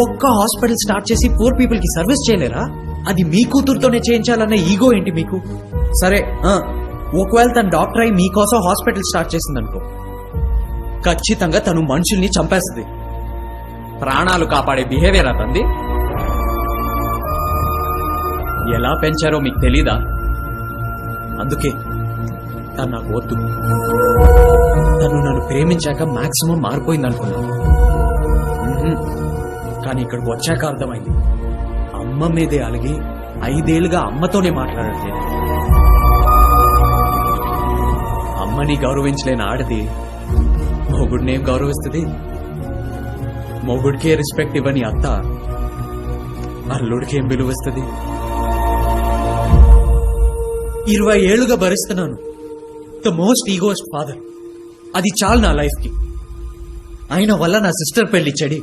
ఒక్క hospital start చేసి poor people కి సర్వీస్ చేయలేరా? అది మీ కూతురుతోనే చేయించాలన్న ఈగో ఏంటి మీకు? సరే ఒకవేళ తను డాక్టర్ అయి మీకోసం హాస్పిటల్ స్టార్ట్ చేసిందనుకో, ఖచ్చితంగా తను మనుషుల్ని చంపేస్తుంది. ప్రాణాలు కాపాడే బిహేవియర్ అతంది. ఎలా పెంచారో మీకు తెలీదా? అందుకే తను నాకు వద్దు. తను నన్ను ప్రేమించాక మాక్సిమం మారిపోయింది అనుకున్నాను. కానీ ఇక్కడికి వచ్చాక అర్థమైంది, అమ్మ మీదే అలిగి 5 ఏళ్లుగా అమ్మతోనే మాట్లాడట్లేదు. అమ్మని గౌరవించలేని ఆడది మొగుడినేం గౌరవిస్తుంది? మొగుడికే రెస్పెక్ట్ ఇవ్వని అత్త అల్లుడికేం విలువిస్తుంది? 20 ఏళ్లుగా భరిస్తున్నాను ద మోస్ట్ ఈగోస్ట్ ఫాదర్. అది చాలు నా లైఫ్ కి. ఆయన వల్ల నా సిస్టర్ పెళ్లి చెడి.